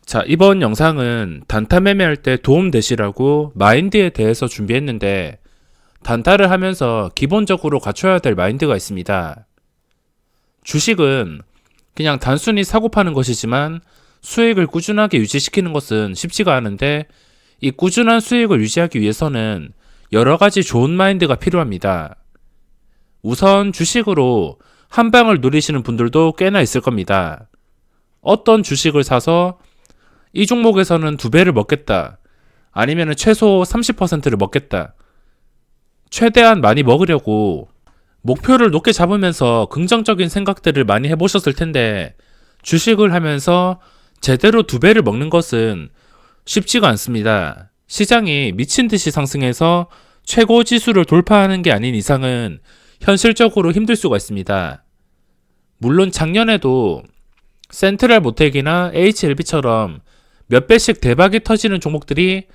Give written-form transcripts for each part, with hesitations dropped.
자, 이번 영상은 단타 매매할 때 도움 되시라고 마인드에 대해서 준비했는데, 단타를 하면서 기본적으로 갖춰야 될 마인드가 있습니다. 주식은 그냥 단순히 사고 파는 것이지만 수익을 꾸준하게 유지시키는 것은 쉽지가 않은데, 이 꾸준한 수익을 유지하기 위해서는 여러 가지 좋은 마인드가 필요합니다. 우선 주식으로 한 방을 노리시는 분들도 꽤나 있을 겁니다. 어떤 주식을 사서 이 종목에서는 2배를 먹겠다. 아니면 최소 30%를 먹겠다. 최대한 많이 먹으려고 목표를 높게 잡으면서 긍정적인 생각들을 많이 해보셨을 텐데, 주식을 하면서 제대로 2배를 먹는 것은 쉽지가 않습니다. 시장이 미친 듯이 상승해서 최고 지수를 돌파하는 게 아닌 이상은 현실적으로 힘들 수가 있습니다. 물론 작년에도 센트럴 모텍이나 HLB처럼 몇 배씩 대박이 터지는 종목들이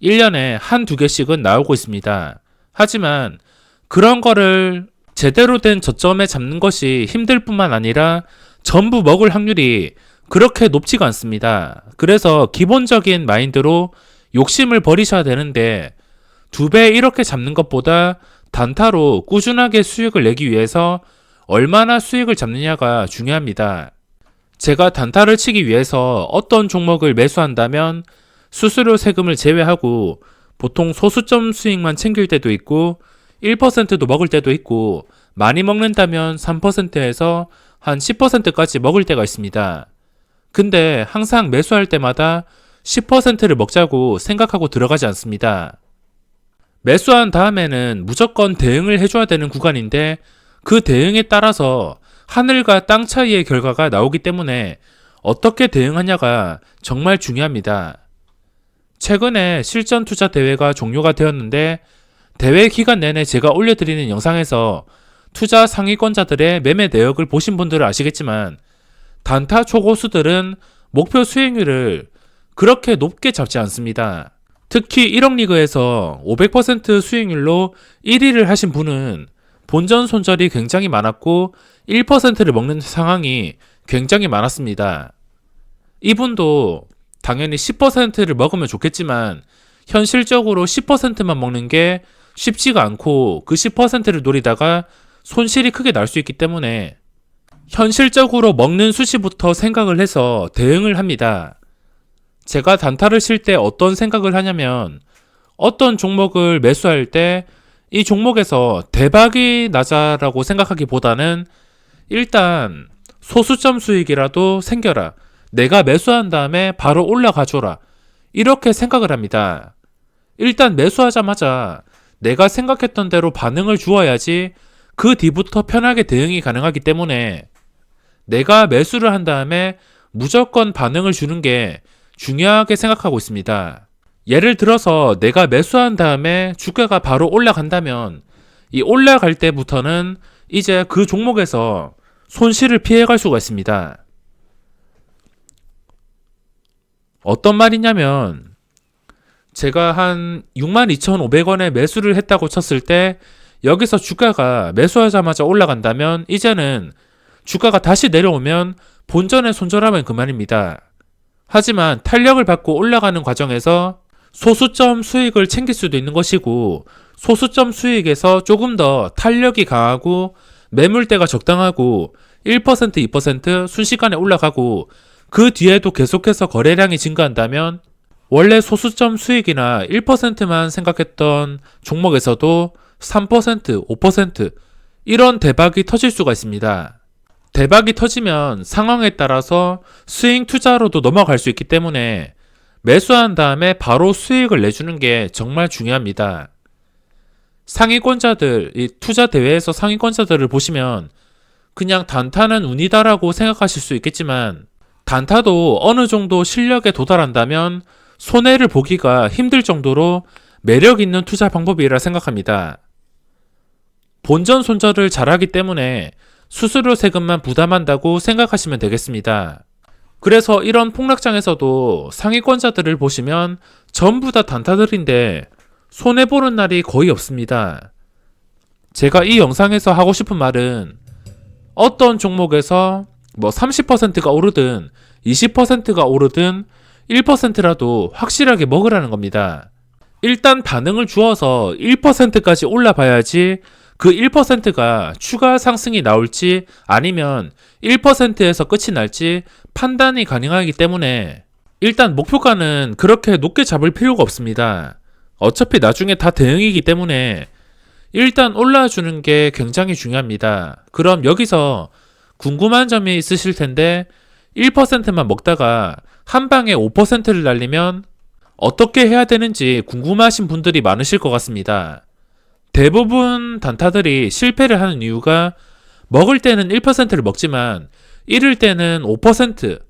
1년에 한두 개씩은 나오고 있습니다. 하지만 그런 거를 제대로 된 저점에 잡는 것이 힘들 뿐만 아니라 전부 먹을 확률이 그렇게 높지가 않습니다. 그래서 기본적인 마인드로 욕심을 버리셔야 되는데, 2배 이렇게 잡는 것보다 단타로 꾸준하게 수익을 내기 위해서 얼마나 수익을 잡느냐가 중요합니다. 제가 단타를 치기 위해서 어떤 종목을 매수한다면 수수료 세금을 제외하고 보통 소수점 수익만 챙길 때도 있고 1%도 먹을 때도 있고, 많이 먹는다면 3%에서 한 10%까지 먹을 때가 있습니다. 근데 항상 매수할 때마다 10%를 먹자고 생각하고 들어가지 않습니다. 매수한 다음에는 무조건 대응을 해줘야 되는 구간인데, 그 대응에 따라서 하늘과 땅 차이의 결과가 나오기 때문에 어떻게 대응하냐가 정말 중요합니다. 최근에 실전 투자 대회가 종료가 되었는데, 대회 기간 내내 제가 올려드리는 영상에서 투자 상위권자들의 매매 내역을 보신 분들은 아시겠지만, 단타 초고수들은 목표 수익률을 그렇게 높게 잡지 않습니다. 특히 1억 리그에서 500% 수익률로 1위를 하신 분은 본전 손절이 굉장히 많았고 1%를 먹는 상황이 굉장히 많았습니다. 이분도 당연히 10%를 먹으면 좋겠지만 현실적으로 10%만 먹는 게 쉽지가 않고, 그 10%를 노리다가 손실이 크게 날 수 있기 때문에 현실적으로 먹는 수치부터 생각을 해서 대응을 합니다. 제가 단타를 칠 때 어떤 생각을 하냐면, 어떤 종목을 매수할 때 이 종목에서 대박이 나자라고 생각하기보다는 일단 소수점 수익이라도 생겨라, 내가 매수한 다음에 바로 올라가줘라, 이렇게 생각을 합니다. 일단 매수하자마자 내가 생각했던 대로 반응을 주어야지 그 뒤부터 편하게 대응이 가능하기 때문에, 내가 매수를 한 다음에 무조건 반응을 주는 게 중요하게 생각하고 있습니다. 예를 들어서 내가 매수한 다음에 주가가 바로 올라간다면, 이 올라갈 때부터는 이제 그 종목에서 손실을 피해갈 수가 있습니다. 어떤 말이냐면, 제가 한 62,500원에 매수를 했다고 쳤을 때 여기서 주가가 매수하자마자 올라간다면, 이제는 주가가 다시 내려오면 본전에 손절하면 그만입니다. 하지만 탄력을 받고 올라가는 과정에서 소수점 수익을 챙길 수도 있는 것이고, 소수점 수익에서 조금 더 탄력이 강하고 매물대가 적당하고 1%, 2% 순식간에 올라가고, 그 뒤에도 계속해서 거래량이 증가한다면 원래 소수점 수익이나 1%만 생각했던 종목에서도 3%, 5% 이런 대박이 터질 수가 있습니다. 대박이 터지면 상황에 따라서 스윙 투자로도 넘어갈 수 있기 때문에 매수한 다음에 바로 수익을 내주는 게 정말 중요합니다. 상위권자들, 이 투자 대회에서 상위권자들을 보시면 그냥 단타는 운이다라고 생각하실 수 있겠지만, 단타도 어느 정도 실력에 도달한다면 손해를 보기가 힘들 정도로 매력 있는 투자 방법이라 생각합니다. 본전 손절을 잘하기 때문에 수수료 세금만 부담한다고 생각하시면 되겠습니다. 그래서 이런 폭락장에서도 상위권자들을 보시면 전부 다 단타들인데 손해보는 날이 거의 없습니다. 제가 이 영상에서 하고 싶은 말은, 어떤 종목에서 뭐 30%가 오르든 20%가 오르든 1%라도 확실하게 먹으라는 겁니다. 일단 반응을 주어서 1%까지 올라봐야지 그 1%가 추가 상승이 나올지 아니면 1%에서 끝이 날지 판단이 가능하기 때문에 일단 목표가는 그렇게 높게 잡을 필요가 없습니다. 어차피 나중에 다 대응이기 때문에 일단 올라주는 게 굉장히 중요합니다. 그럼 여기서 궁금한 점이 있으실 텐데 1%만 먹다가 한 방에 5%를 날리면 어떻게 해야 되는지 궁금하신 분들이 많으실 것 같습니다. 대부분 단타들이 실패를 하는 이유가 먹을 때는 1%를 먹지만 잃을 때는 5%,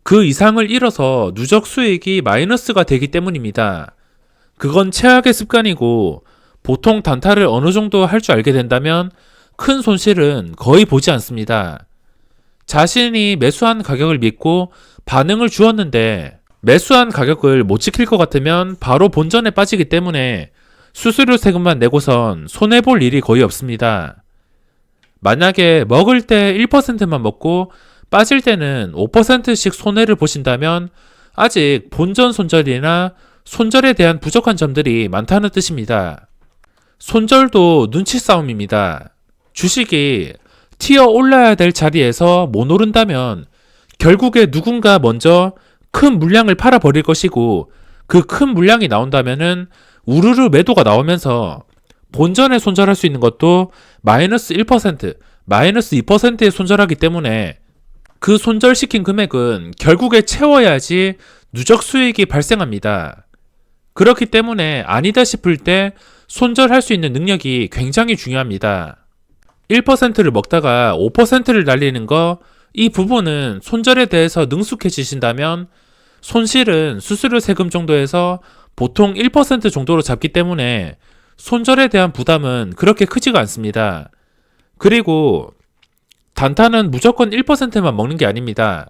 그 이상을 잃어서 누적 수익이 마이너스가 되기 때문입니다. 그건 최악의 습관이고 보통 단타를 어느 정도 할 줄 알게 된다면 큰 손실은 거의 보지 않습니다. 자신이 매수한 가격을 믿고 반응을 주었는데 매수한 가격을 못 지킬 것 같으면 바로 본전에 빠지기 때문에 수수료 세금만 내고선 손해볼 일이 거의 없습니다. 만약에 먹을 때 1%만 먹고 빠질 때는 5%씩 손해를 보신다면 아직 본전 손절이나 손절에 대한 부족한 점들이 많다는 뜻입니다. 손절도 눈치 싸움입니다. 주식이 튀어 올라야 될 자리에서 못 오른다면 결국에 누군가 먼저 큰 물량을 팔아버릴 것이고 그 큰 물량이 나온다면은 우르르 매도가 나오면서 본전에 손절할 수 있는 것도 마이너스 1%, 마이너스 2%에 손절하기 때문에 그 손절시킨 금액은 결국에 채워야지 누적 수익이 발생합니다. 그렇기 때문에 아니다 싶을 때 손절할 수 있는 능력이 굉장히 중요합니다. 1%를 먹다가 5%를 날리는 거, 이 부분은 손절에 대해서 능숙해지신다면 손실은 수수료 세금 정도에서 보통 1% 정도로 잡기 때문에 손절에 대한 부담은 그렇게 크지가 않습니다. 그리고 단타는 무조건 1%만 먹는 게 아닙니다.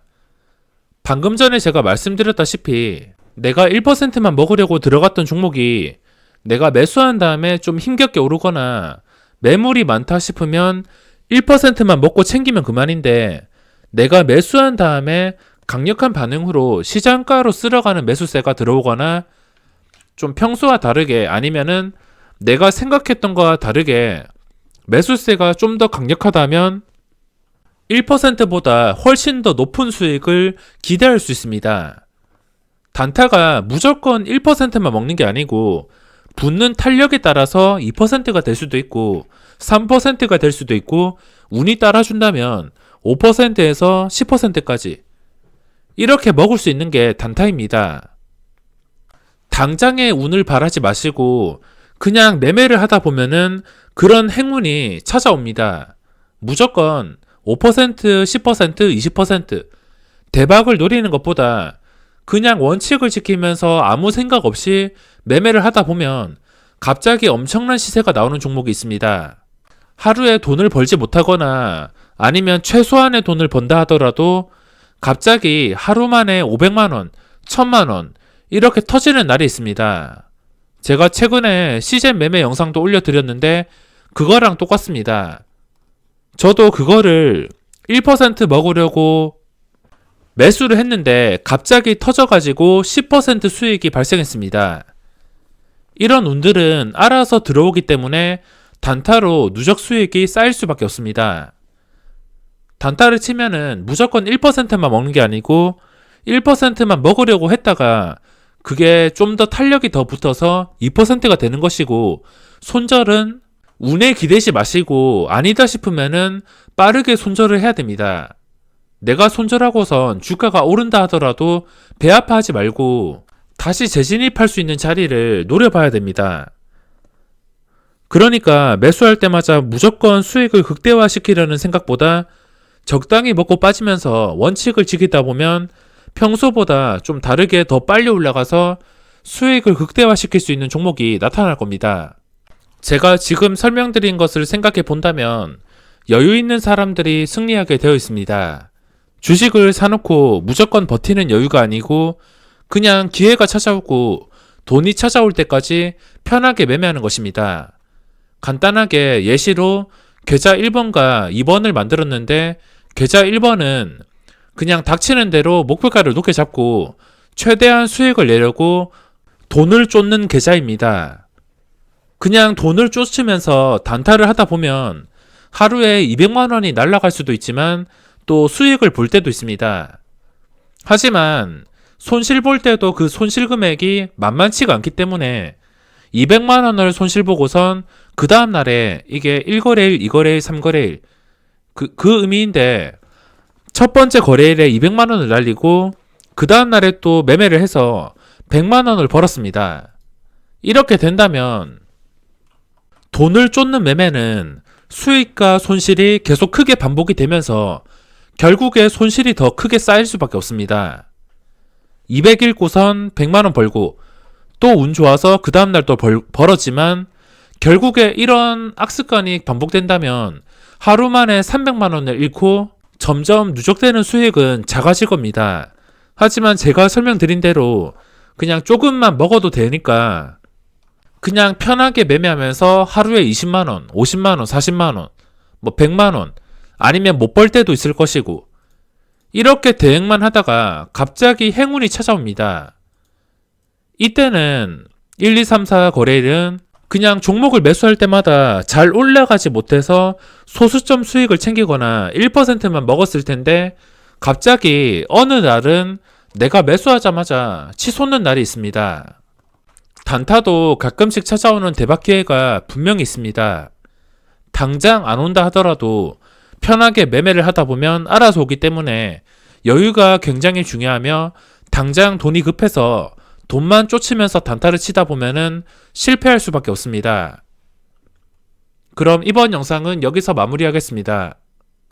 방금 전에 제가 말씀드렸다시피 내가 1%만 먹으려고 들어갔던 종목이 내가 매수한 다음에 좀 힘겹게 오르거나 매물이 많다 싶으면 1%만 먹고 챙기면 그만인데 내가 매수한 다음에 강력한 반응으로 시장가로 쓸어가는 매수세가 들어오거나 좀 평소와 다르게 아니면은 내가 생각했던 거와 다르게 매수세가 좀 더 강력하다면 1%보다 훨씬 더 높은 수익을 기대할 수 있습니다. 단타가 무조건 1%만 먹는 게 아니고 붙는 탄력에 따라서 2%가 될 수도 있고 3%가 될 수도 있고 운이 따라준다면 5%에서 10%까지 이렇게 먹을 수 있는 게 단타입니다. 당장의 운을 바라지 마시고 그냥 매매를 하다 보면은 그런 행운이 찾아옵니다. 무조건 5%, 10%, 20% 대박을 노리는 것보다 그냥 원칙을 지키면서 아무 생각 없이 매매를 하다 보면 갑자기 엄청난 시세가 나오는 종목이 있습니다. 하루에 돈을 벌지 못하거나 아니면 최소한의 돈을 번다 하더라도 갑자기 하루 만에 500만원, 1000만원 이렇게 터지는 날이 있습니다. 제가 최근에 시젠 매매 영상도 올려드렸는데 그거랑 똑같습니다. 저도 그거를 1% 먹으려고 매수를 했는데 갑자기 터져가지고 10% 수익이 발생했습니다. 이런 운들은 알아서 들어오기 때문에 단타로 누적 수익이 쌓일 수밖에 없습니다. 단타를 치면은 무조건 1%만 먹는 게 아니고 1%만 먹으려고 했다가 그게 좀 더 탄력이 더 붙어서 2%가 되는 것이고 손절은 운에 기대지 마시고 아니다 싶으면은 빠르게 손절을 해야 됩니다. 내가 손절하고선 주가가 오른다 하더라도 배 아파하지 말고 다시 재진입할 수 있는 자리를 노려봐야 됩니다. 그러니까 매수할 때마다 무조건 수익을 극대화시키려는 생각보다 적당히 먹고 빠지면서 원칙을 지키다 보면 평소보다 좀 다르게 더 빨리 올라가서 수익을 극대화시킬 수 있는 종목이 나타날 겁니다. 제가 지금 설명드린 것을 생각해 본다면 여유 있는 사람들이 승리하게 되어 있습니다. 주식을 사놓고 무조건 버티는 여유가 아니고 그냥 기회가 찾아오고 돈이 찾아올 때까지 편하게 매매하는 것입니다. 간단하게 예시로 계좌 1번과 2번을 만들었는데 계좌 1번은 그냥 닥치는 대로 목표가를 높게 잡고 최대한 수익을 내려고 돈을 쫓는 계좌입니다. 그냥 돈을 쫓으면서 단타를 하다 보면 하루에 200만 원이 날아갈 수도 있지만 또 수익을 볼 때도 있습니다. 하지만 손실 볼 때도 그 손실 금액이 만만치가 않기 때문에 200만 원을 손실 보고선 그 다음 날에 이게 1거래일, 2거래일, 3거래일 그 의미인데 첫 번째 거래일에 200만 원을 날리고 그 다음 날에 또 매매를 해서 100만 원을 벌었습니다. 이렇게 된다면 돈을 쫓는 매매는 수익과 손실이 계속 크게 반복이 되면서 결국에 손실이 더 크게 쌓일 수밖에 없습니다. 200 읽고선 100만 원 벌고 또 운 좋아서 그 다음날 또 벌었지만 결국에 이런 악습관이 반복된다면 하루 만에 300만 원을 잃고 점점 누적되는 수익은 작아질 겁니다. 하지만 제가 설명드린 대로 그냥 조금만 먹어도 되니까 그냥 편하게 매매하면서 하루에 20만원, 50만원, 40만원, 뭐 100만원 아니면 못 벌 때도 있을 것이고 이렇게 대응만 하다가 갑자기 행운이 찾아옵니다. 이때는 1, 2, 3, 4 거래일은 그냥 종목을 매수할 때마다 잘 올라가지 못해서 소수점 수익을 챙기거나 1%만 먹었을 텐데 갑자기 어느 날은 내가 매수하자마자 치솟는 날이 있습니다. 단타도 가끔씩 찾아오는 대박 기회가 분명히 있습니다. 당장 안 온다 하더라도 편하게 매매를 하다 보면 알아서 오기 때문에 여유가 굉장히 중요하며 당장 돈이 급해서 돈만 쫓으면서 단타를 치다 보면은 실패할 수밖에 없습니다. 그럼 이번 영상은 여기서 마무리하겠습니다.